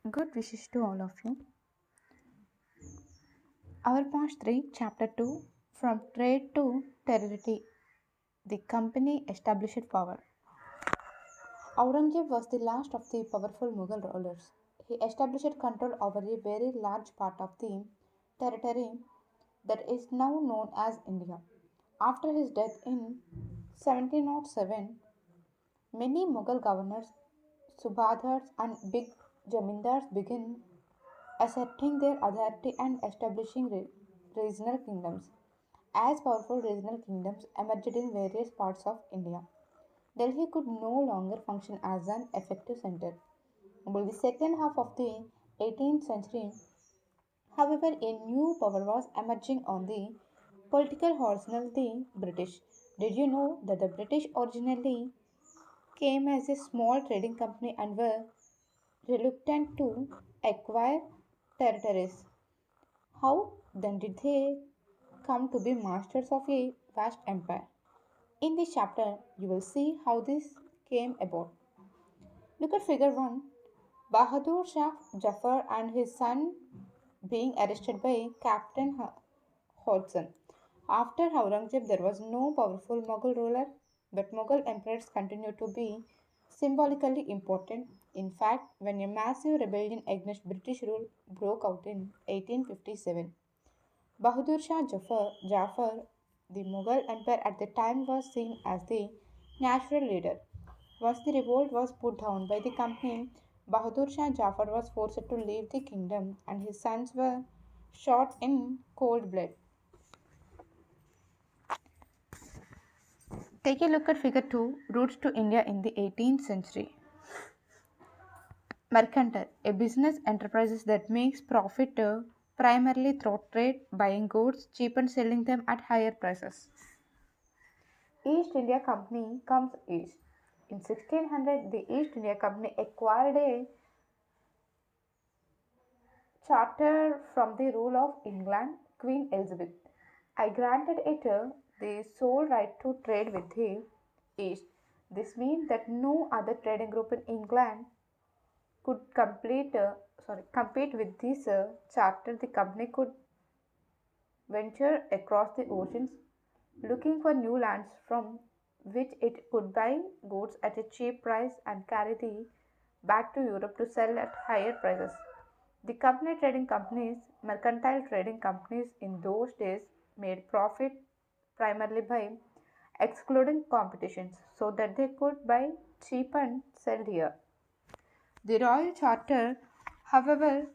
Good wishes to all of you. Our part 3, Chapter 2, From Trade to Territory, the company established power. Aurangzeb was the last of the powerful Mughal rulers. He established control over a very large part of the territory that is now known as India. After his death in 1707, many Mughal governors, subadars, and big jamindars began asserting their authority and establishing regional kingdoms. As powerful regional kingdoms emerged in various parts of India, Delhi could no longer function as an effective center. By the second half of the 18th century, however, a new power was emerging on the political horizon, the British. Did you know that the British originally came as a small trading company and were reluctant to acquire territories? How then did they come to be masters of a vast empire? In this chapter, you will see how this came about. Look at figure 1. Bahadur Shah Jafar and his son being arrested by Captain Hodson. After Aurangzeb, there was no powerful Mughal ruler, but Mughal emperors continued to be symbolically important. In fact, when a massive rebellion against British rule broke out in 1857, Bahadur Shah Jafar, the Mughal emperor at the time, was seen as the natural leader. Once the revolt was put down by the company, Bahadur Shah Jafar was forced to leave the kingdom and his sons were shot in cold blood. Take a look at figure 2, Routes to India in the 18th century. Mercantile, a business enterprise that makes profit primarily through trade, buying goods cheap and selling them at higher prices. East India Company comes east. In 1600, the East India Company acquired a charter from the rule of England, Queen Elizabeth. I granted it the sole right to trade with the East. This means that no other trading group in England could compete with this charter. The company could venture across the oceans looking for new lands from which it could buy goods at a cheap price and carry the back to Europe to sell at higher prices. The company trading companies, mercantile trading companies in those days made profit primarily by excluding competitions so that they could buy cheap and sell here. The Royal Charter, however,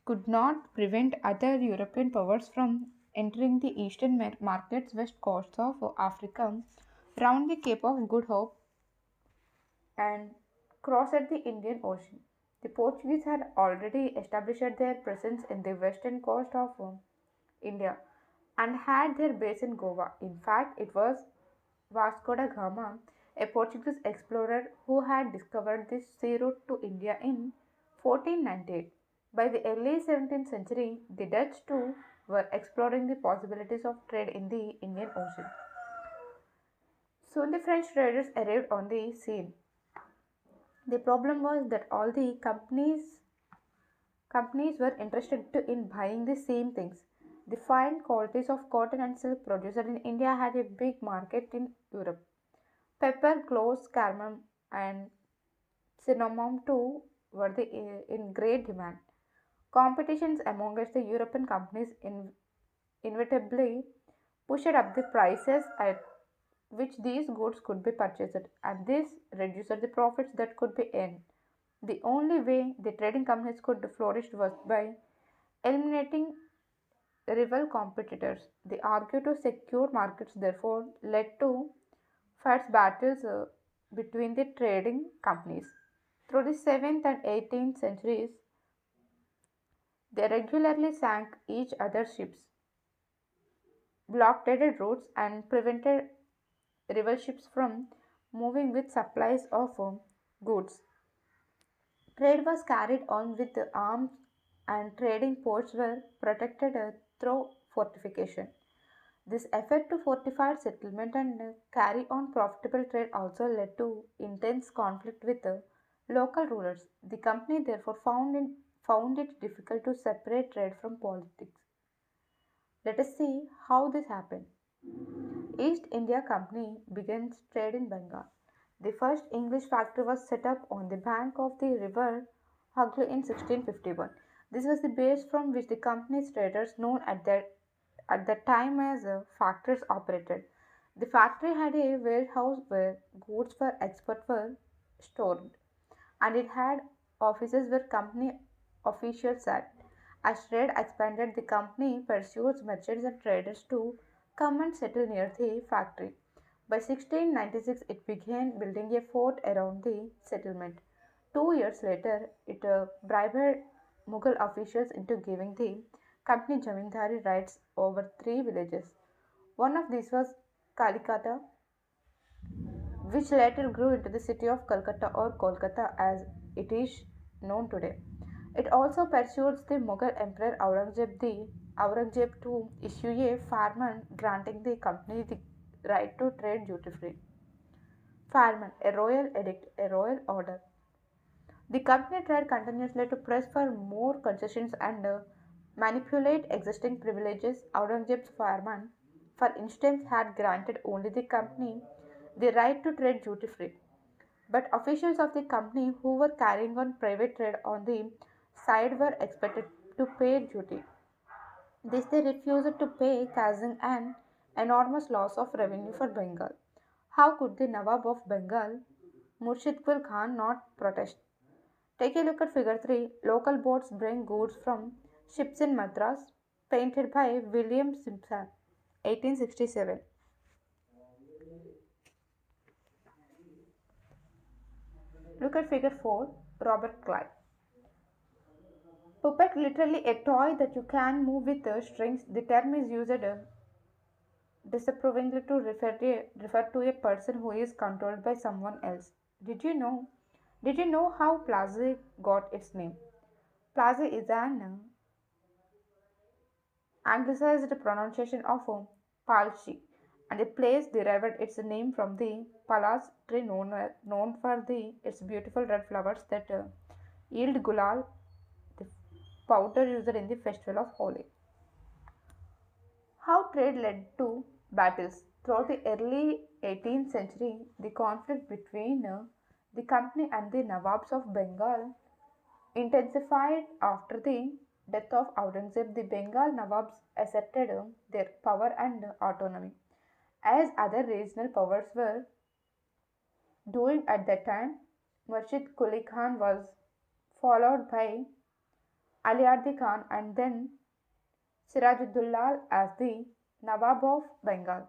could not prevent other European powers from entering the eastern markets west coast of Africa, round the Cape of Good Hope, and crossed the Indian Ocean. The Portuguese had already established their presence in the western coast of India and had their base in Goa. In fact, it was Vasco da Gama, a Portuguese explorer who had discovered this sea route to India in 1498. By the early 17th century, the Dutch too were exploring the possibilities of trade in the Indian Ocean. Soon the French traders arrived on the scene. The problem was that all the companies were interested in buying the same things. The fine qualities of cotton and silk produced in India had a big market in Europe. Pepper, cloves, cardamom, and cinnamon too were in great demand. Competitions amongst the European companies inevitably pushed up the prices at which these goods could be purchased, and this reduced the profits that could be earned. The only way the trading companies could flourish was by eliminating rival competitors. They argued to secure markets, therefore, led to fierce battles between the trading companies. Through the 7th and 18th centuries, they regularly sank each other's ships, blockaded routes, and prevented rival ships from moving with supplies of goods. Trade was carried on with arms, and trading ports were protected through fortification. This effort to fortify settlement and carry on profitable trade also led to intense conflict with the local rulers. The company therefore found found it difficult to separate trade from politics. Let us see how this happened. East India Company began trade in Bengal. The first English factory was set up on the bank of the river Hugli in 1651. This was the base from which the company's traders, known at that time as factories, operated. The factory had a warehouse where goods for export were stored, and it had offices where company officials sat. As trade expanded, the company pursued merchants and traders to come and settle near the factory. By 1696, it began building a fort around the settlement. 2 years later, it bribed Mughal officials into giving the company zamindari rights over three villages. One of these was Kalikata, which later grew into the city of Calcutta or Kolkata as it is known today. It also pursued the Mughal Emperor Aurangzeb to issue a farman granting the company the right to trade duty free. Farman, a royal edict, a royal order. The company tried continuously to press for more concessions and manipulate existing privileges. Aurangzeb's farman, for instance, had granted only the company the right to trade duty free. But officials of the company who were carrying on private trade on the side were expected to pay duty. This they refused to pay, causing an enormous loss of revenue for Bengal. How could the Nawab of Bengal, Murshid Qul Khan, not protest? Take a look at figure 3. Local boats bring goods from ships in Madras, painted by William Simpson, 1867. Look at figure 4. Robert Clive. Puppet, literally a toy that you can move with strings. The term is used disapprovingly to refer to a person who is controlled by someone else. Did you know? Did you know how Plaza got its name? Plaza is an anglicized pronunciation of Palchi, and the place derived its name from the Palas tree known for its beautiful red flowers that yield gulal, the powder used in the festival of Holi. How trade led to battles. Throughout the early 18th century, the conflict between the company and the Nawabs of Bengal intensified after the death of Aurangzeb. The Bengal Nawabs asserted their power and autonomy, as other regional powers were doing at that time. Murshid Quli Khan was followed by Aliardi Khan and then Sirajuddaulah as the Nawab of Bengal.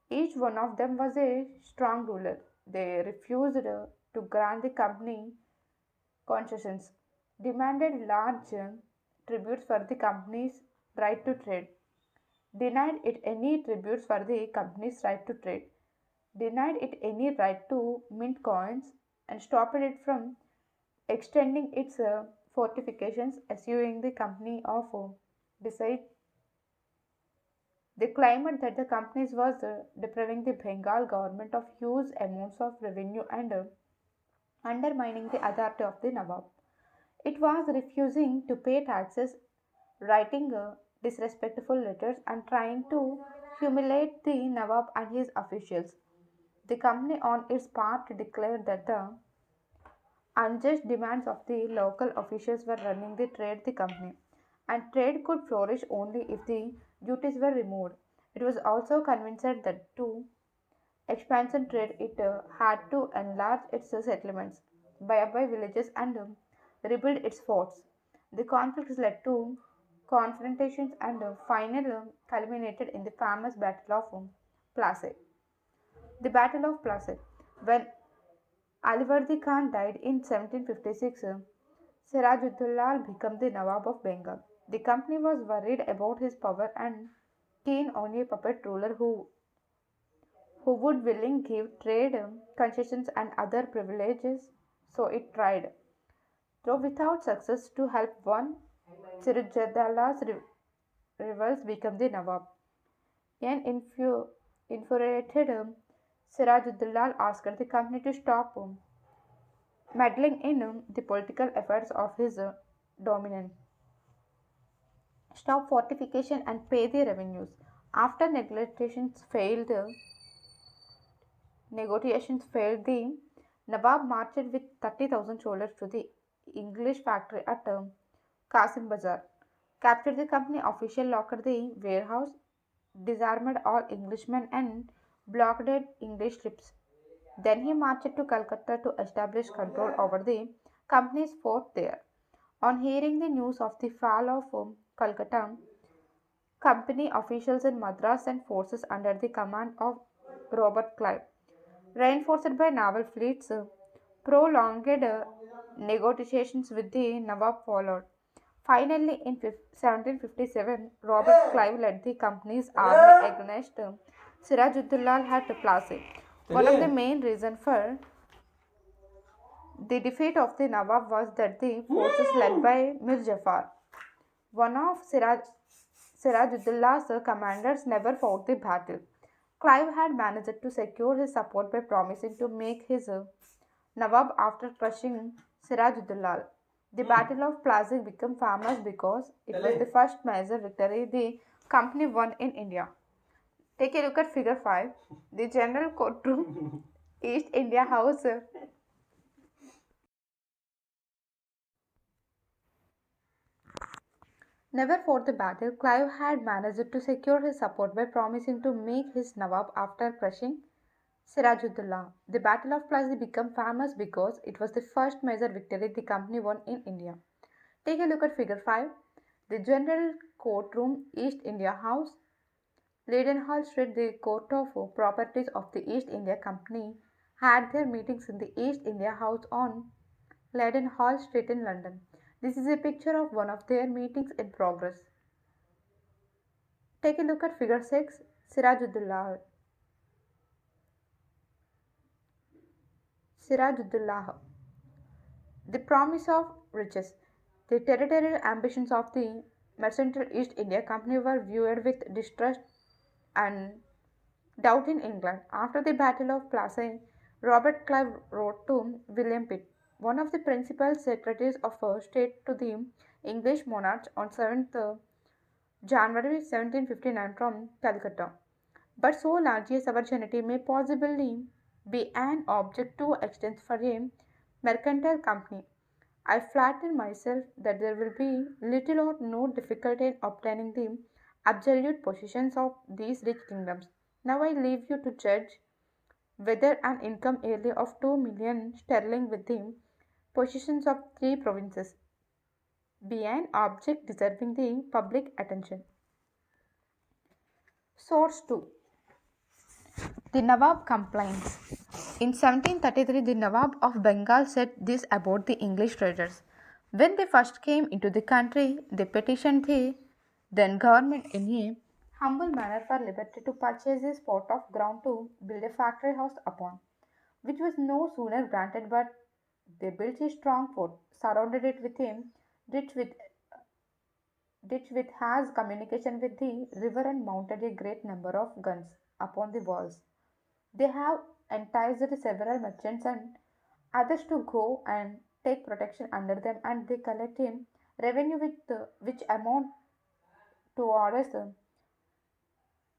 Each one of them was a strong ruler. They refused to grant the company concessions, demanded large tributes for the company's right to trade, denied it any tributes for the company's right to trade, denied it any right to mint coins, and stopped it from extending its fortifications, assuring the company of decide. They claimed that the companies was depriving the Bengal government of huge amounts of revenue and undermining the authority of the Nawab. It was refusing to pay taxes, writing disrespectful letters, and trying to humiliate the Nawab and his officials. The company, on its part, declared that the unjust demands of the local officials were running the company, and trade could flourish only if the duties were removed. It was also convinced that to expansion trade it had to enlarge its settlements, buy up by villages, and rebuild its forts. The conflicts led to confrontations and finally culminated in the famous Battle of Plassey. The Battle of Plassey. When Alivardi Khan died in 1756, Sirajuddaulah became the Nawab of Bengal. The company was worried about his power and keen on a puppet ruler who would willing give trade concessions and other privileges, so it tried, though without success, to help one Sirajuddaullah's rivals become the Nawab. An infuriated Sirajuddaulah asked the company to stop meddling in the political affairs of his dominant. Stop fortification and pay the revenues. After negotiations failed, the Nawab marched with 30,000 soldiers to the English factory at Qasim Bazar, captured the company official, locked the warehouse, disarmed all Englishmen, and blockaded English ships. Then he marched to Calcutta to establish control over the company's fort there. On hearing the news of the fall of Calcutta, company officials in Madras sent forces under the command of Robert Clive, reinforced by naval fleets. Prolonged negotiations with the Nawab followed. Finally, in 1757, Robert Clive led the company's army against Sirajuddaulah at Plassey. One of the main reasons for the defeat of the Nawab was that the forces led by Mir Jafar, one of Sirajuddaullah's commanders, never fought the battle. Clive had managed to secure his support by promising to make his Nawab after crushing Sirajuddaulah. The Battle of Plassey became famous because it was the first major victory the company won in India. Take a look at figure 5. The General Courtroom, East India House. Never fought the battle, Clive had managed to secure his support by promising to make his Nawab after crushing Sirajuddaulah. The Battle of Plassey became famous because it was the first major victory the company won in India. Take a look at figure 5. The General Courtroom, East India House. Leadenhall Street, the court of properties of the East India Company, had their meetings in the East India House on Leadenhall Street in London. This is a picture of one of their meetings in progress. Take a look at figure 6. Sirajuddaulah. Sirajuddaulah. The promise of riches. The territorial ambitions of the mercantile East India Company were viewed with distrust and doubt in England. After the Battle of Plassey, Robert Clive wrote to William Pitt, one of the principal secretaries of state to the English monarch, on 7th January 1759 from Calcutta. But so large a sovereignty may possibly be an object too extensive for a mercantile company. I flatter myself that there will be little or no difficulty in obtaining the absolute possessions of these rich kingdoms. Now I leave you to judge whether an income yearly of 2 million sterling with the possessions of 3 provinces be an object deserving the public attention. Source 2. The Nawab complains. In 1733, the Nawab of Bengal said this about the English traders. When they first came into the country, they petitioned the then government in a humble manner for liberty to purchase a spot of ground to build a factory house upon, which was no sooner granted but they built a strong fort, surrounded it with a ditch with ditch which has communication with the river, and mounted a great number of guns upon the walls. They have enticed several merchants and others to go and take protection under them, and they collect a revenue which amount to orders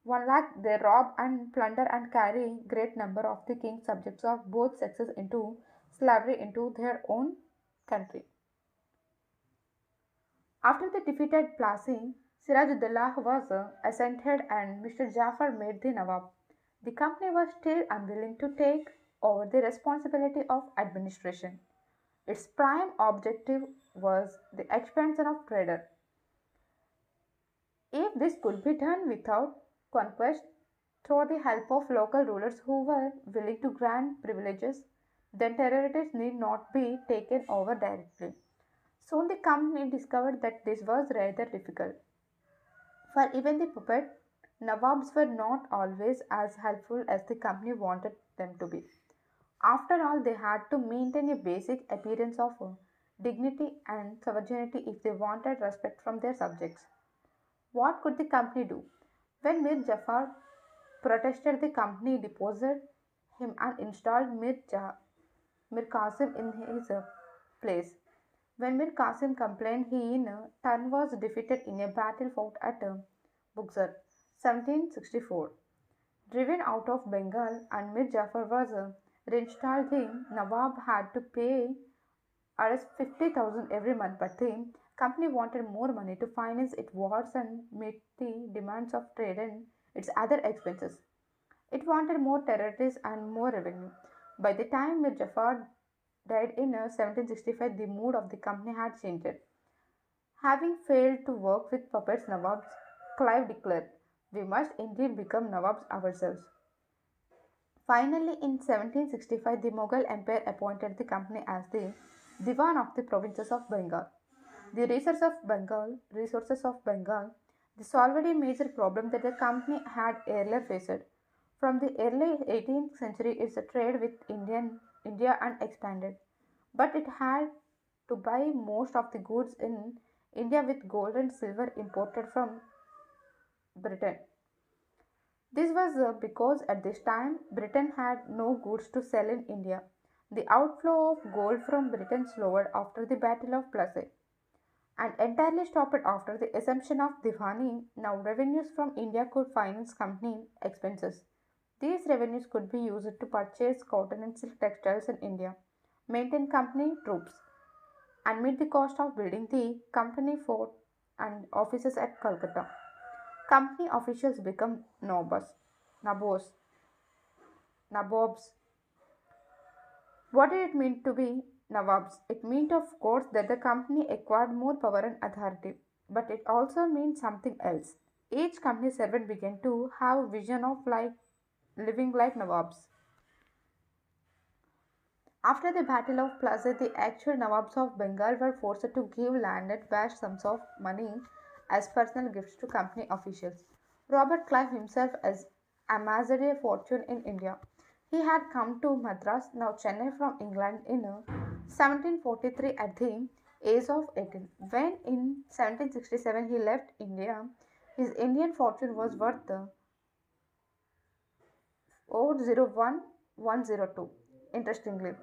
1 lakh. They rob and plunder and carry great number of the king's subjects of both sexes into slavery into their own country. After the defeated Plassey, Sirajuddaulah was ascended and Mr. Jafar made the Nawab. The company was still unwilling to take over the responsibility of administration. Its prime objective was the expansion of trader. If this could be done without conquest, through the help of local rulers who were willing to grant privileges, then territories need not be taken over directly. Soon the company discovered that this was rather difficult, for even the puppet Nawabs were not always as helpful as the company wanted them to be. After all, they had to maintain a basic appearance of dignity and sovereignty if they wanted respect from their subjects. What could the company do? When Mir Jafar protested, the company deposed him and installed Mir Qasim in his place. When Mir Qasim complained, he in turn was defeated in a battle fought at Buxar, 1764. Driven out of Bengal and Mir Jafar was reinstalled, the Nawab had to pay Rs 50,000 every month, but the company wanted more money to finance its wars and meet the demands of trade and its other expenses. It wanted more territories and more revenue. By the time Mir Jafar died in 1765, the mood of the company had changed. Having failed to work with puppets Nawabs, Clive declared, "We must indeed become Nawabs ourselves." Finally, in 1765, the Mughal Empire appointed the company as the Diwan of the provinces of Bengal. The resources of Bengal, this solved a major problem that the company had earlier faced. From the early 18th century, its trade with India and expanded, but it had to buy most of the goods in India with gold and silver imported from Britain. This was because at this time Britain had no goods to sell in India. The outflow of gold from Britain slowed after the Battle of Plassey and entirely stopped after the assumption of Diwani. Now, revenues from India could finance company expenses. These revenues could be used to purchase cotton and silk textiles in India, maintain company troops, and meet the cost of building the company fort and offices at Calcutta. Company officials become nabos, nabobs. What did it mean to be nawabs? It meant, of course, that the company acquired more power and authority, but it also meant something else. Each company servant began to have a vision of living like nawabs. After the Battle of Plaza, the actual Nawabs of Bengal were forced to give land and vast sums of money as personal gifts to company officials. Robert Clive himself has amassed a fortune in India. He had come to Madras, now Chennai, from England in 1743 at the age of 18. When in 1767 he left India, his Indian fortune was worth 001,102. Interestingly,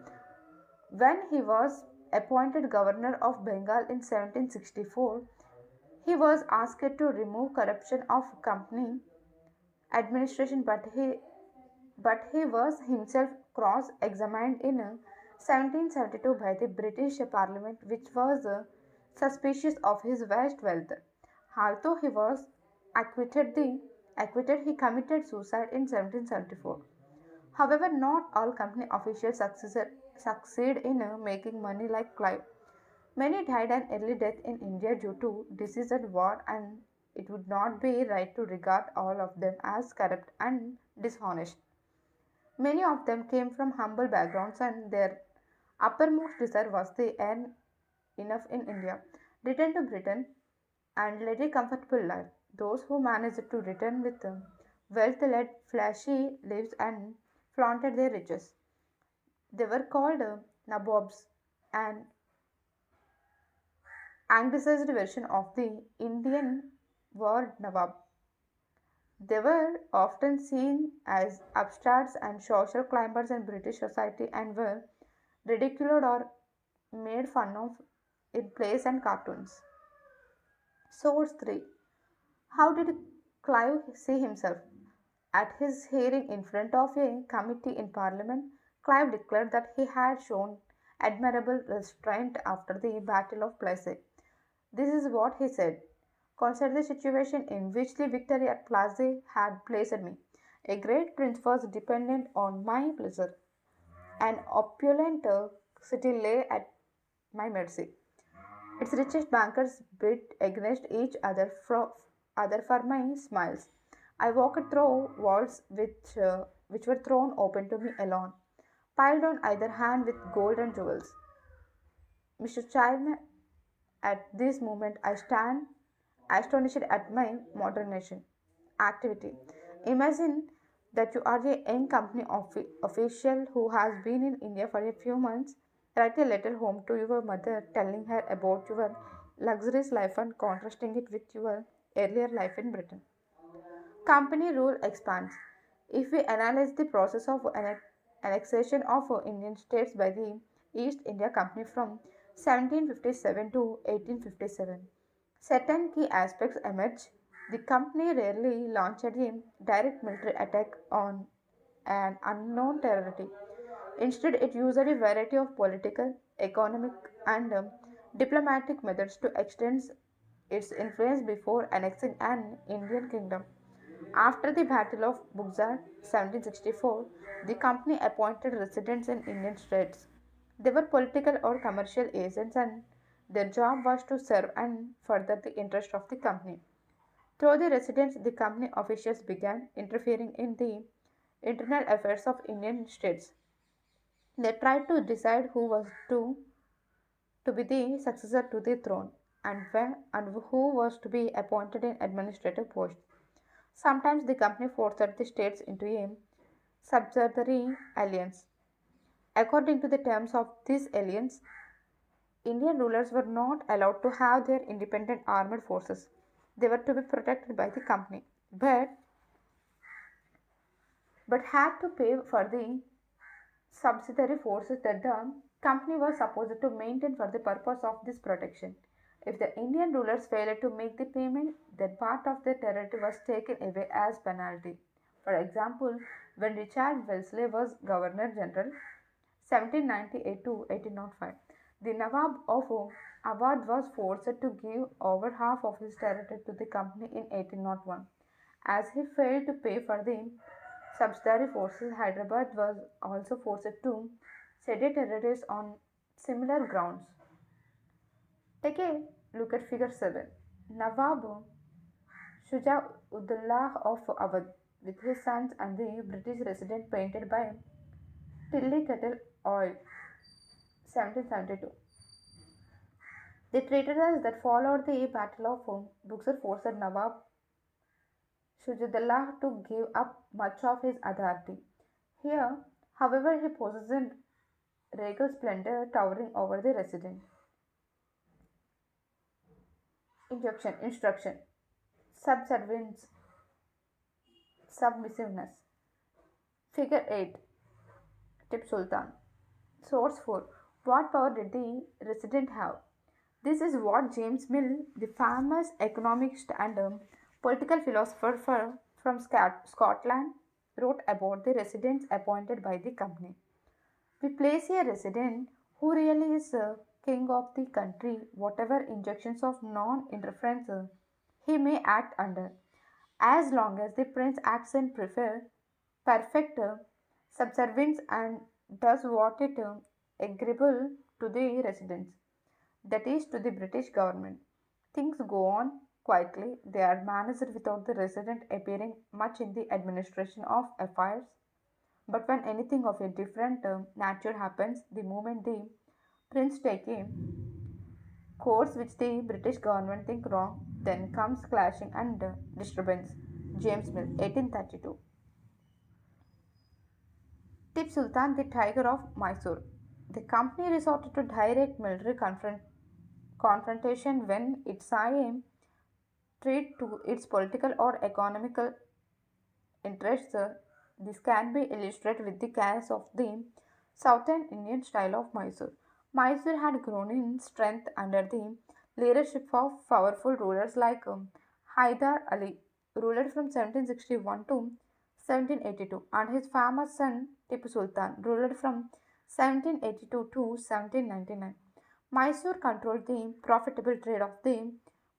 when he was appointed governor of Bengal in 1764, he was asked to remove corruption of company administration, but he was himself cross-examined in 1772 by the British Parliament, which was suspicious of his vast wealth. Although he was acquitted, he committed suicide in 1774. However, not all company officials succeed in making money like Clive. Many died an early death in India due to disease and war, and it would not be right to regard all of them as corrupt and dishonest. Many of them came from humble backgrounds, and their uppermost desire was to earn enough in India, return to Britain, and lead a comfortable life. Those who managed to return with wealth led flashy lives and flaunted their riches. They were called nabobs, an anglicized version of the Indian word nawab. They were often seen as upstarts and social climbers in British society and were ridiculed or made fun of in plays and cartoons. Source 3. How did Clive see himself? At his hearing in front of a committee in Parliament, Clive declared that he had shown admirable restraint after the Battle of Plassey. This is what he said: "Consider the situation in which the victory at Plassey had placed me. A great prince was dependent on my pleasure. An opulent city lay at my mercy. Its richest bankers bid against each other for my smiles. I walked through walls which were thrown open to me alone, piled on either hand with gold and jewels. Mr. Chairman, at this moment I stand astonished at my modernization activity. Imagine that you are a young company official who has been in India for a few months. Write a letter home to your mother telling her about your luxurious life and contrasting it with your earlier life in Britain. Company rule expands. If we analyze the process of annexation of Indian states by the East India Company from 1757 to 1857. Certain key aspects emerge. The company rarely launched a direct military attack on an unknown territory. Instead, it used a variety of political, economic, and diplomatic methods to extend its influence before annexing an Indian kingdom. After the Battle of Buxar 1764, the company appointed residents in Indian states. They were political or commercial agents and their job was to serve and further the interest of the company. Through the residents, the company officials began interfering in the internal affairs of Indian states. They tried to decide who was to be the successor to the throne and who was to be appointed in administrative posts. Sometimes the company forced the states into a subsidiary alliance. According to the terms of this alliance, Indian rulers were not allowed to have their independent armed forces. They were to be protected by the company, but had to pay for the subsidiary forces that the company was supposed to maintain for the purpose of this protection. If the Indian rulers failed to make the payment, then part of their territory was taken away as penalty. For example, when Richard Wellesley was Governor General 1798 to 1805, the Nawab of Awadh was forced to give over half of his territory to the company in 1801. As he failed to pay for the subsidiary forces, Hyderabad was also forced to cede territories on similar grounds. Take a look at figure 7. Nawab Shuja'udullah of Awadh with his sons and the British resident painted by Tilly Kettle Oil 1772. The treaties that followed the Battle of Buxar forced Nawab Shuja'udullah to give up much of his authority. Here, however, he possessed regal splendor towering over the resident. Instruction, subservience, submissiveness. Figure 8, Tip Sultan. Source 4. What power did the resident have? This is what James Mill, the famous economist and political philosopher from Scotland, wrote about the residents appointed by the company. We place a resident who really is king of the country, whatever injunctions of non interference he may act under, as long as the prince acts in perfect subservience and does what it agreeable to the residents, that is, to the British government. Things go on quietly, they are managed without the resident appearing much in the administration of affairs. But when anything of a different nature happens, the moment the prince take a course which the British government think wrong, then comes clashing and disturbance. James Mill, 1832. Tip Sultan, the Tiger of Mysore. The company resorted to direct military confrontation when it saw a threat to its political or economical interests. This can be illustrated with the case of the southern Indian style of Mysore. Mysore had grown in strength under the leadership of powerful rulers like Hyder Ali, ruled from 1761 to 1782, and his famous son Tipu Sultan, ruled from 1782 to 1799. Mysore controlled the profitable trade of the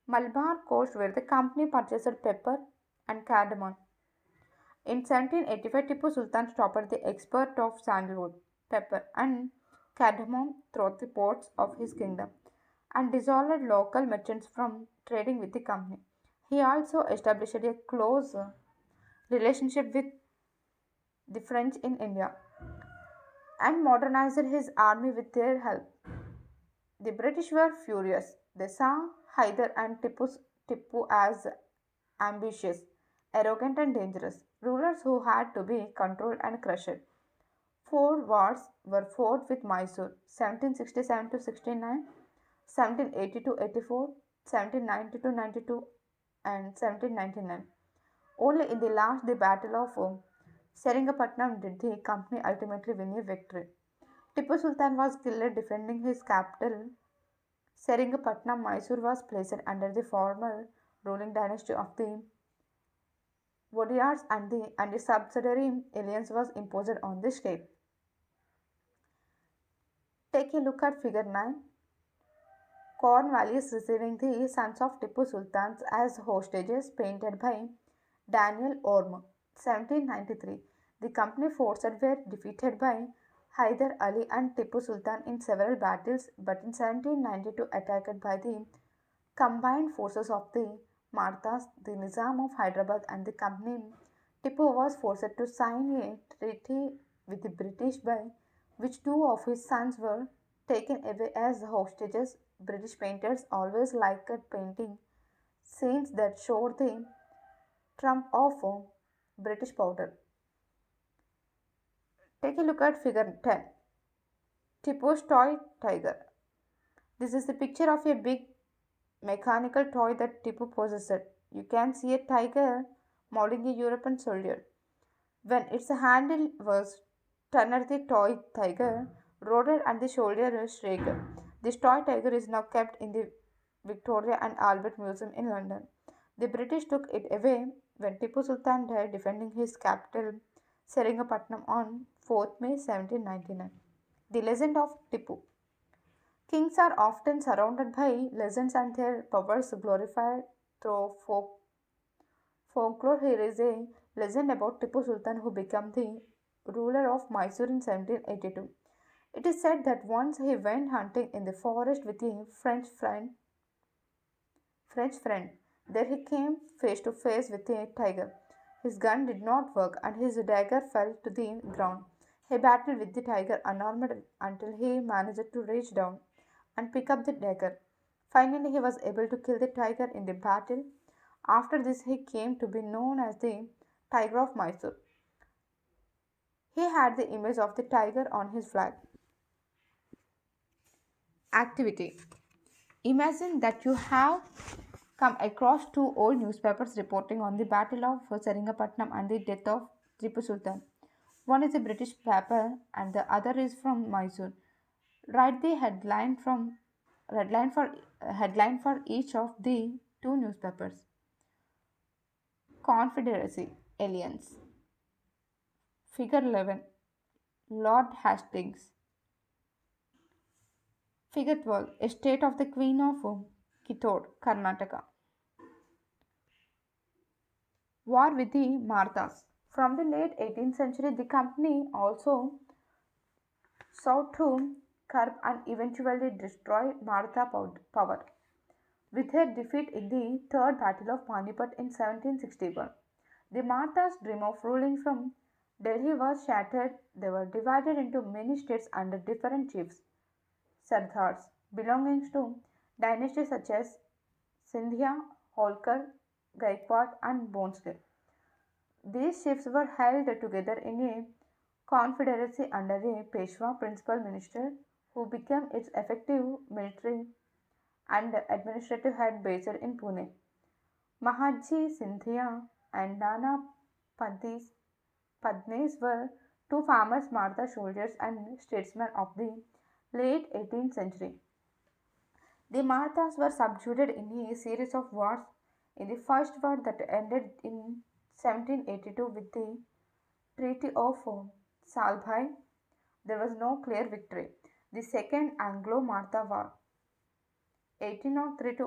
Malabar coast where the company purchased pepper and cardamom. In 1785, Tipu Sultan stopped the export of sandalwood, pepper, and cardamom through the ports of his kingdom and dissolved local merchants from trading with the company. He also established a close relationship with the French in India and modernized his army with their help. The British were furious. They saw Hyder and Tipu as ambitious, arrogant, and dangerous rulers who had to be controlled and crushed. Four wars were fought with Mysore 1767 to 69, 1780 to 84, 1790 to 92, and 1799. Only in the last, the Battle of Seringapatnam, did the company ultimately win a victory. Tipu Sultan was killed defending his capital Seringamapatnam, Mysore was placed under the former ruling dynasty of the Vodiyars and the subsidiary alliance was imposed on the state. Take a look at figure 9. Cornwallis receiving the sons of Tipu Sultans as hostages, painted by Daniel Orme. 1793. The company forces were defeated by Hyder Ali and Tipu Sultan in several battles, but in 1792 attacked by the combined forces of the Marthas, the Nizam of Hyderabad, and the company. Tipu was forced to sign a treaty with the British by which two of his sons were taken away as hostages. British painters always liked painting scenes that showed the trump of British powder. Take a look at figure 10. Tipu's toy tiger. This is the picture of a big mechanical toy that Tipu possessed. You can see a tiger mauling a European soldier. When its handle was turned, the toy tiger roared and the soldier shrieked. This toy tiger is now kept in the Victoria and Albert Museum in London. The British took it away when Tipu Sultan died defending his capital Seringamapatnam on 4th May 1799. The legend of Tipu. Kings are often surrounded by legends and their powers glorified through folklore. Here is a legend about Tipu Sultan who became the ruler of Mysore in 1782. It is said that once he went hunting in the forest with a French friend. There he came face to face with a tiger. His gun did not work and his dagger fell to the ground. He battled with the tiger unarmed until he managed to reach down and pick up the dagger. Finally, he was able to kill the tiger in the battle. After this, he came to be known as the Tiger of Mysore. He had the image of the tiger on his flag. Activity. Imagine that you have come across two old newspapers reporting on the Battle of Seringamapatnam and the death of Tipu Sultan. One is a British paper and the other is from Mysore. Write the headline for each of the two newspapers. Confederacy Alliance. Figure 11. Lord Hastings. Figure 12. Estate of the Queen of Kittur, Karnataka. War with the Marthas. From the late 18th century, the company also sought to curb and eventually destroy Maratha power. With their defeat in the Third Battle of Panipat in 1761, the Marathas' dream of ruling from Delhi was shattered. They were divided into many states under different chiefs, Sardars, belonging to dynasties such as Sindhya, Holkar, Gaikwad, and Bhonsle. These chiefs were held together in a confederacy under a Peshwa principal minister who became its effective military and administrative head based in Pune. Mahaji Sindhya and Nana Padnes were two famous Maratha soldiers and statesmen of the late 18th century. The Marathas were subjugated in a series of wars. In the first war that ended in 1782 with the Treaty of Salbhai, there was no clear victory. The Second Anglo-Maratha War, 1803 to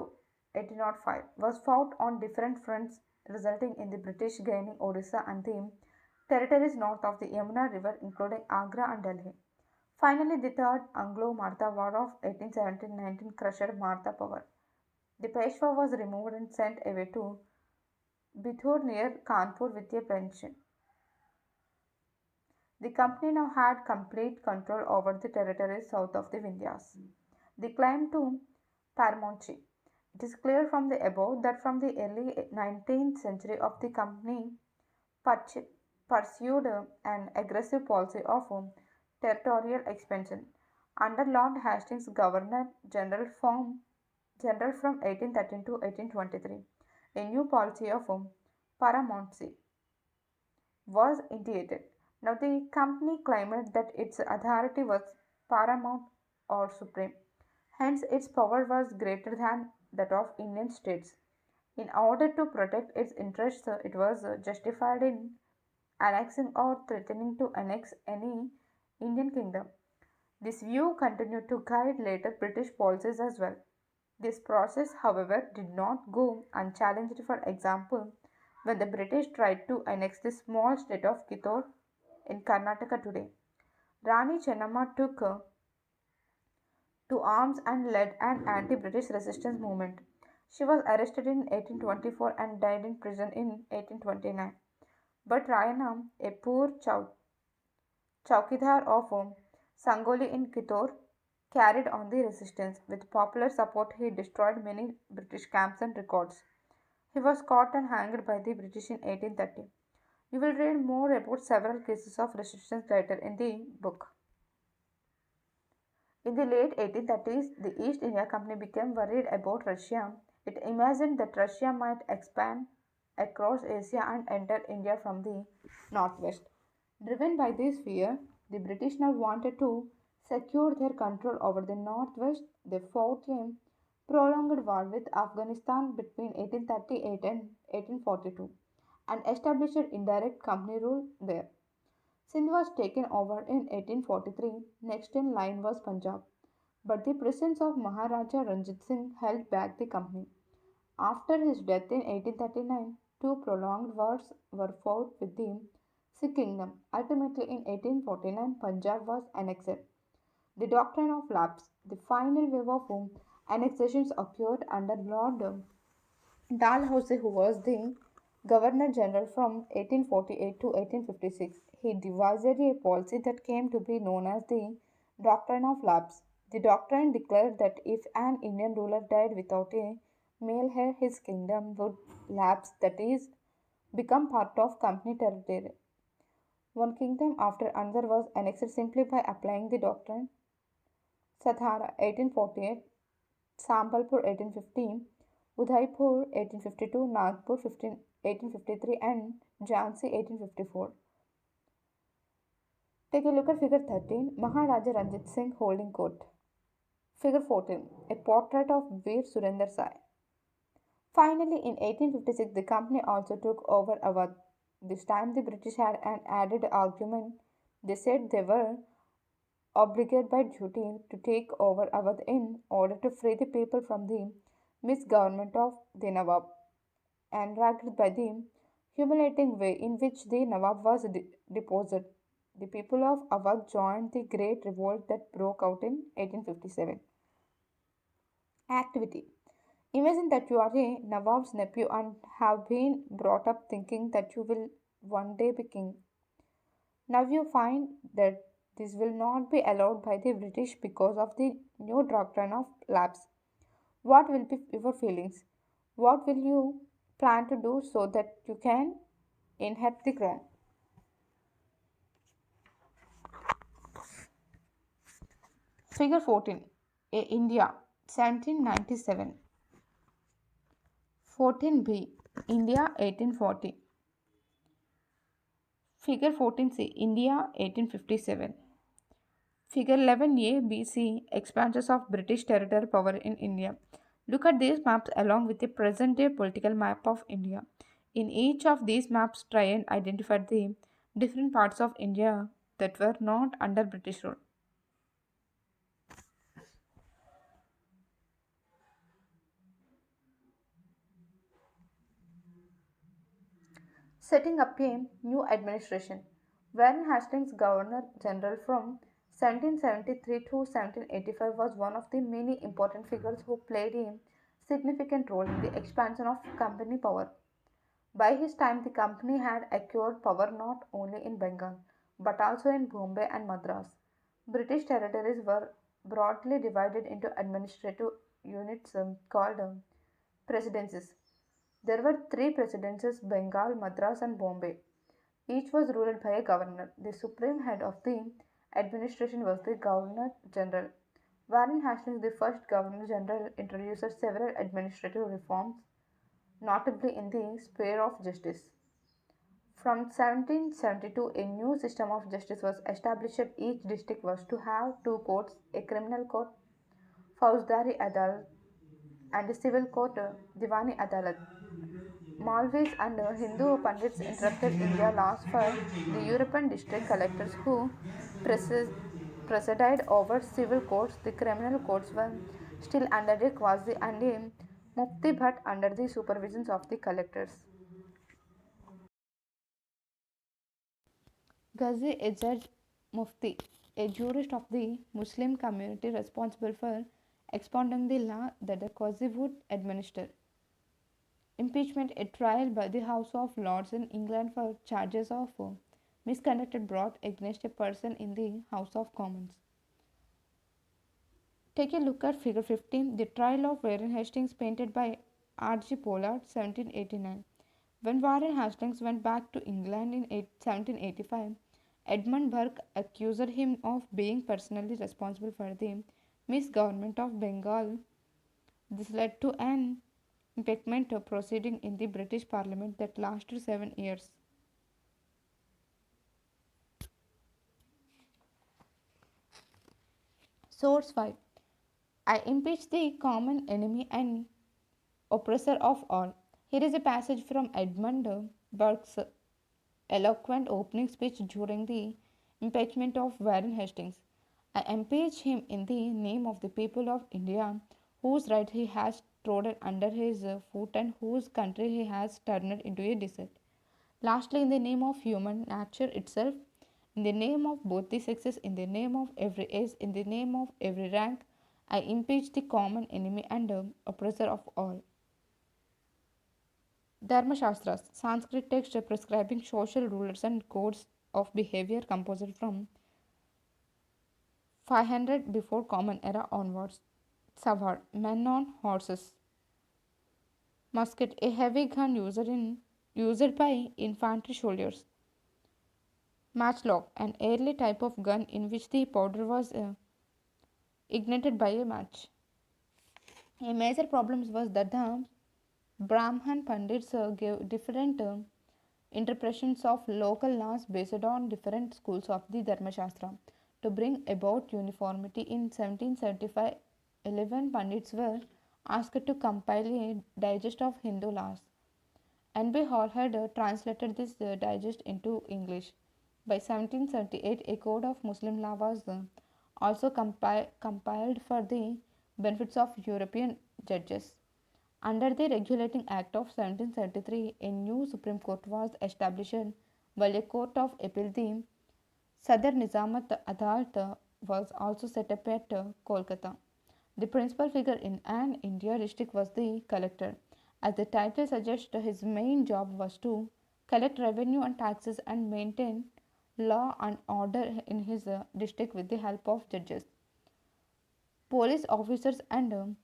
1805, was fought on different fronts, resulting in the British gaining Odisha and the territories north of the Yamuna River, including Agra and Delhi. Finally, the Third Anglo-Maratha War of 1817-19 crushed Maratha power. The Peshwa was removed and sent away to Bithur near Kanpur with a pension. The company now had complete control over the territories south of the Vindhyas. The claim to paramountcy. It is clear from the above that from the early 19th century of the company pursued an aggressive policy of territorial expansion. Under Lord Hastings, Governor General from 1813 to 1823, a new policy of paramountcy was initiated. Now, the company claimed that its authority was paramount or supreme. Hence, its power was greater than that of Indian states. In order to protect its interests, it was justified in annexing or threatening to annex any Indian kingdom. This view continued to guide later British policies as well. This process, however, did not go unchallenged. For example, when the British tried to annex the small state of Kittur in Karnataka today, Rani Chennamma took to arms and led an anti British resistance movement. She was arrested in 1824 and died in prison in 1829. But Rayana, a poor Chowkidar of Sangoli in Kittur, carried on the resistance. With popular support, he destroyed many British camps and records. He was caught and hanged by the British in 1830. You will read more about several cases of resistance later in the book. In the late 1830s, the East India Company became worried about Russia. It imagined that Russia might expand across Asia and enter India from the northwest. Driven by this fear, the British now wanted to secure their control over the northwest. They fought a prolonged war with Afghanistan between 1838 and 1842 and established indirect company rule there. Sindh was taken over in 1843. Next in line was Punjab, but the presence of Maharaja Ranjit Singh held back the company. After his death in 1839, two prolonged wars were fought with the Sikh kingdom. Ultimately, in 1849, Punjab was annexed. The doctrine of lapse, the final wave of annexations occurred under Lord Dalhousie, who was the Governor General from 1848 to 1856. He devised a policy that came to be known as the Doctrine of Lapse. The doctrine declared that if an Indian ruler died without a male heir, his kingdom would lapse, that is, become part of company territory. One kingdom after another was annexed simply by applying the doctrine. Sathara 1848, Sambalpur 1850, Udaipur 1852, Nagpur 1853, and Jhansi 1854. Take a look at figure 13, Maharaja Ranjit Singh holding court. Figure 14, a portrait of Veer Surender Sai. Finally, in 1856, the company also took over Awadh. This time, the British had an added argument. They said they were obligated by duty to take over Awadh in order to free the people from the misgovernment of the Nawab, enraged by the humiliating way in which the Nawab was deposed. The people of Awadh joined the great revolt that broke out in 1857. Activity. Imagine that you are a Nawab's nephew and have been brought up thinking that you will one day be king. Now you find that this will not be allowed by the British because of the new doctrine of lapse. What will be your feelings? What will you plan to do so that you can inherit the crown? Figure 14. India 1797. 14b. India 1840. Figure 14c. India 1857. Figure 11a, BC, expansions of British territorial power in India. Look at these maps along with the present day political map of India. In each of these maps, try and identify the different parts of India that were not under British rule. Setting up a new administration. Warren Hastings, Governor General from 1773 to 1785, was one of the many important figures who played a significant role in the expansion of company power. By his time, the company had acquired power not only in Bengal but also in Bombay and Madras. British territories were broadly divided into administrative units called presidencies. There were three presidencies: Bengal, Madras, and Bombay. Each was ruled by a governor. The supreme head of the administration was the Governor General. Warren Hastings, the first Governor General, introduced several administrative reforms, notably in the sphere of justice. From 1772, a new system of justice was established. Each district was to have two courts, a criminal court Fauzdari Adalat, and the civil court Diwani Adalat. Malvis and Hindu Pandits interrupted India laws for the European district collectors who presided over civil courts. The criminal courts were still under the Qazi and the Mufti but under the supervisions of the collectors. Ghazi Ejaj Mufti, a jurist of the Muslim community responsible for expounding the law that the Qazi would administer. Impeachment, a trial by the House of Lords in England for charges of misconduct brought against a person in the House of Commons. Take a look at figure 15, the trial of Warren Hastings painted by R.G. Pollard, 1789. When Warren Hastings went back to England in 1785, Edmund Burke accused him of being personally responsible for the misgovernment of Bengal. This led to an impeachment proceeding in the British Parliament that lasted 7 years. Source 5. I impeach the common enemy and oppressor of all. Here is a passage from Edmund Burke's eloquent opening speech during the impeachment of Warren Hastings. I impeach him in the name of the people of India, whose right he has trodden under his foot and whose country he has turned into a desert. Lastly, in the name of human nature itself, in the name of both the sexes, in the name of every age, in the name of every rank, I impeach the common enemy and oppressor of all. Dharmashastras, Sanskrit text prescribing social rulers and codes of behavior composed from 500 before Common Era onwards. Savar, men on horses. Musket, a heavy gun used by infantry soldiers. Matchlock, an early type of gun in which the powder was ignited by a match. A major problem was that the Brahman Pandits gave different interpretations of local laws based on different schools of the Dharmashastra. To bring about uniformity in 1775, 11 Pandits were asked to compile a digest of Hindu laws. N.B. Hall had translated this digest into English. By 1778, a code of Muslim law was also compiled for the benefits of European judges. Under the Regulating Act of 1773, a new Supreme Court was established, while a Court of Appeal, the Sadar Nizamat Adalat, was also set up at Kolkata. The principal figure in an India district was the collector. As the title suggests, his main job was to collect revenue and taxes and maintain law and order in his district with the help of judges, police officers, and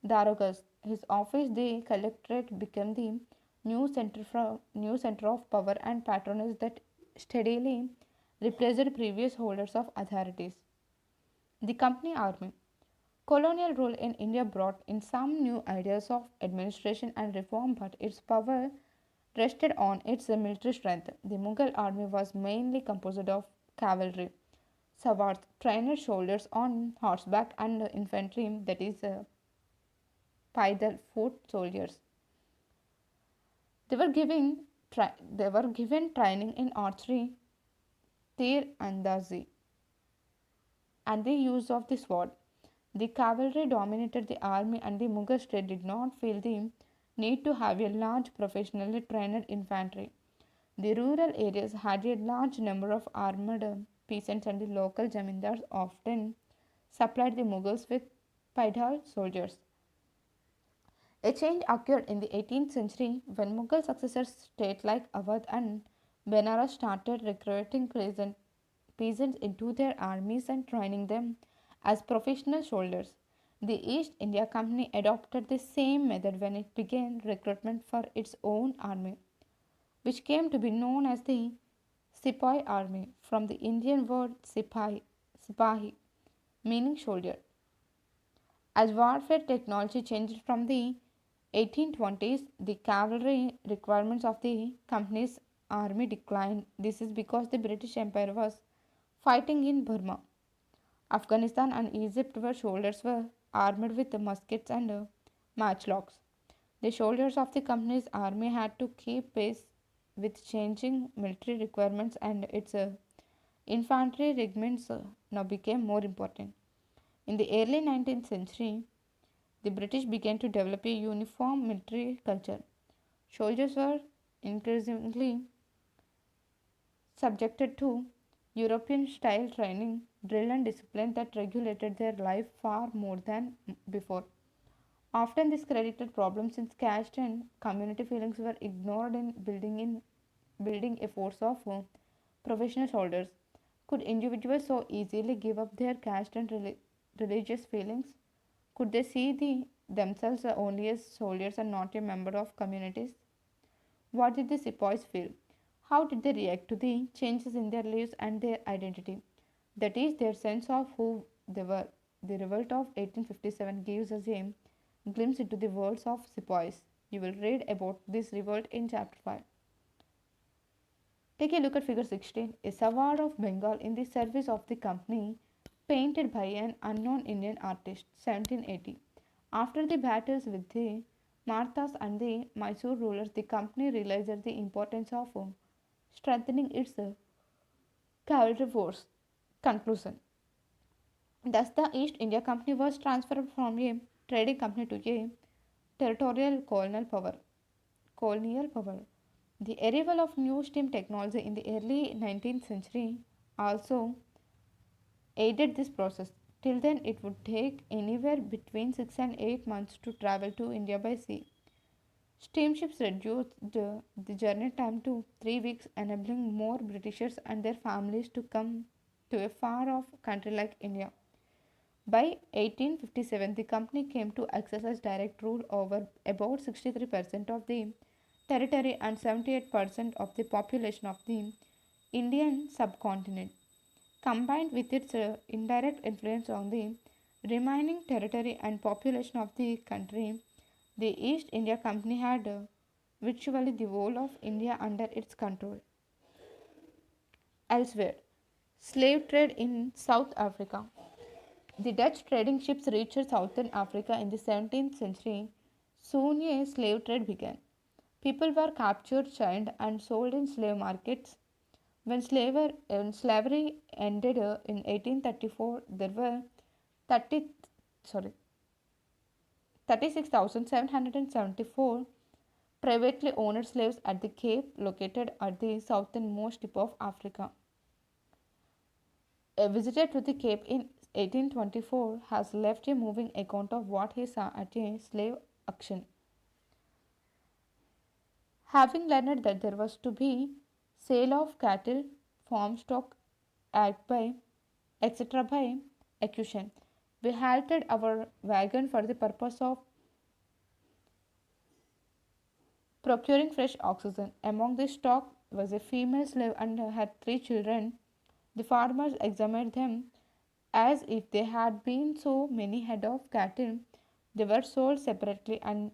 darogas. His office, the collectorate, became the new center of power and patronage that steadily replaced previous holders of authorities. The company army. Colonial rule in India brought in some new ideas of administration and reform, but its power rested on its military strength. The Mughal army was mainly composed of cavalry, savars, trained soldiers on horseback, and infantry, that is, paidal foot soldiers. They were given training in archery, tir andazi, and the use of the sword. The cavalry dominated the army, and the Mughal state did not feel the need to have a large professionally trained infantry. The rural areas had a large number of armed peasants, and the local zamindars often supplied the Mughals with Paidal soldiers. A change occurred in the 18th century when Mughal successors states like Awadh and Benares started recruiting peasants into their armies and training them as professional soldiers. The East India Company adopted the same method when it began recruitment for its own army, which came to be known as the Sepoy Army, from the Indian word sipahi, meaning soldier. As warfare technology changed from the 1820s, the cavalry requirements of the company's army declined. This is because the British Empire was fighting in Burma, Afghanistan, and Egypt, where soldiers were armed with muskets and matchlocks. The soldiers of the company's army had to keep pace with changing military requirements, and its infantry regiments now became more important. In the early 19th century, the British began to develop a uniform military culture. Soldiers were increasingly subjected to European style training, drill, and discipline that regulated their life far more than before. Often, this credited problems since caste and community feelings were ignored in building a force of professional soldiers. Could individuals so easily give up their caste and religious feelings? Could they see themselves only as soldiers and not a member of communities? What did the sepoys feel? How did they react to the changes in their lives and their identity? That is, their sense of who they were. The revolt of 1857 gives us a glimpse into the worlds of sepoys. You will read about this revolt in chapter 5. Take a look at figure 16, a Sawar of Bengal in the service of the company, painted by an unknown Indian artist, 1780. After the battles with the Marathas and the Mysore rulers, the company realized the importance of strengthening its cavalry force. Conclusion. Thus, the East India Company was transferred from a trading company to a territorial colonial power. The arrival of new steam technology in the early 19th century also aided this process. Till then, it would take anywhere between 6 and 8 months to travel to India by sea. Steamships reduced the journey time to 3 weeks, enabling more Britishers and their families to come to a far off country like India. By 1857, the company came to exercise direct rule over about 63% of the territory and 78% of the population of the Indian subcontinent. Combined with its indirect influence on the remaining territory and population of the country, the East India Company had virtually the whole of India under its control. Elsewhere, slave trade in South Africa. The Dutch trading ships reached southern Africa in the 17th century. Soon a slave trade began. People were captured, chained, and sold in slave markets. When slavery ended in 1834, there were 30, sorry, 36,774 privately owned slaves at the Cape, located at the southernmost tip of Africa. A visitor to the Cape in 1824 has left a moving account of what he saw at a slave auction. Having learned that there was to be sale of cattle, farm stock, act by, etc. by accusation, we halted our wagon for the purpose of procuring fresh oxygen. Among the stock was a female slave and had 3 children. The farmers examined them as if they had been so many head of cattle. They were sold separately and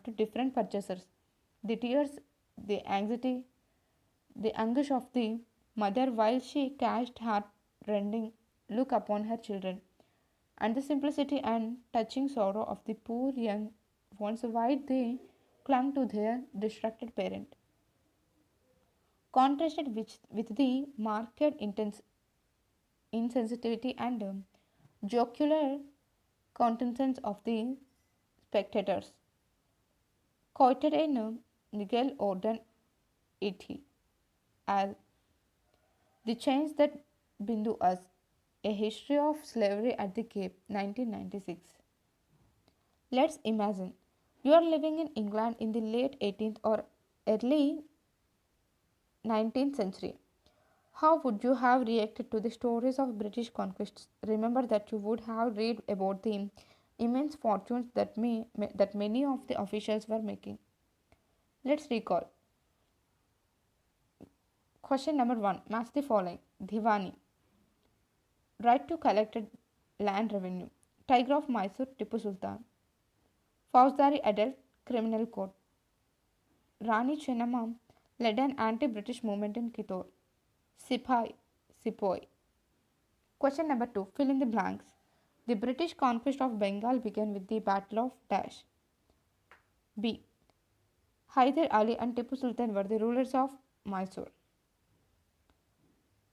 to different purchasers. The tears, the anxiety, the anguish of the mother while she cast heart-rending look upon her children, and the simplicity and touching sorrow of the poor young ones while they clung to their distracted parent, contrasted with the marked insensitivity and jocular countenance of the spectators, quoted in Miguel Orden et al. The Chains That Bindu Us, A History of Slavery at the Cape, 1996. Let's imagine you are living in England in the late 18th or early 19th century. How would you have reacted to the stories of British conquests? Remember that you would have read about the immense fortunes that many of the officials were making. Let's recall. Question number 1. Match the following. Diwani. Right to collected land revenue. Tiger of Mysore, Tipu Sultan. Fauzdari Adult Criminal Code. Rani Chennamma led an anti-British movement in Kittur. Sipai, Sepoy. Question number 2. Fill in the blanks. The British conquest of Bengal began with the Battle of Dash. B. Hyder Ali and Tipu Sultan were the rulers of Mysore.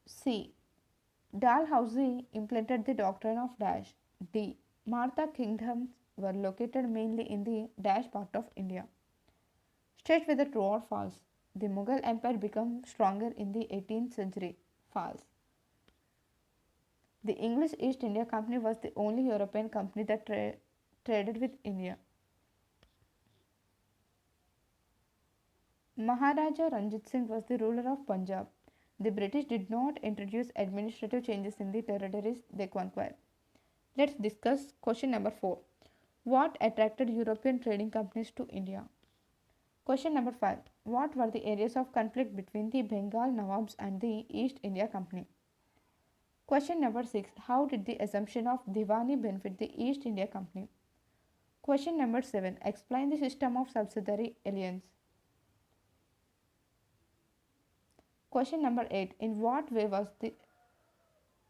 C. Dalhousie implemented the doctrine of Dash. D. Martha kingdoms were located mainly in the Dash part of India. State whether true or false. The Mughal Empire became stronger in the 18th century. False. The English East India Company was the only European company that traded with India. Maharaja Ranjit Singh was the ruler of Punjab. The British did not introduce administrative changes in the territories they conquered. Let's discuss question number 4. What attracted European trading companies to India? Question number 5. What were the areas of conflict between the Bengal Nawabs and the East India Company? Question number 6. How did the assumption of Diwani benefit the East India Company? Question number 7. Explain the system of subsidiary alliance. Question number 8. In what way was the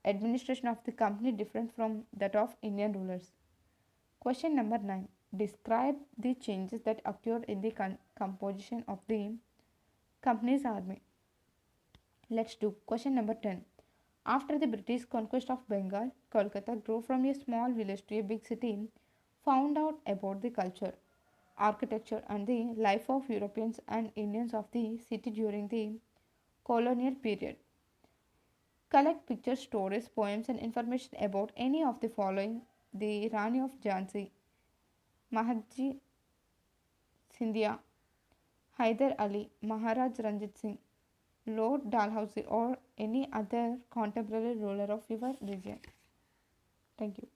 administration of the company different from that of Indian rulers? Question number 9. Describe the changes that occurred in the composition of the company's army. Let's do question number 10. After the British conquest of Bengal, Kolkata grew from a small village to a big city, found out about the culture, architecture, and the life of Europeans and Indians of the city during the colonial period. Collect pictures, stories, poems, and information about any of the following: the Rani of Jhansi, Mahatji Scindia, Hyder Ali, Maharaj Ranjit Singh, Lord Dalhousie, or any other contemporary ruler of your region. Thank you.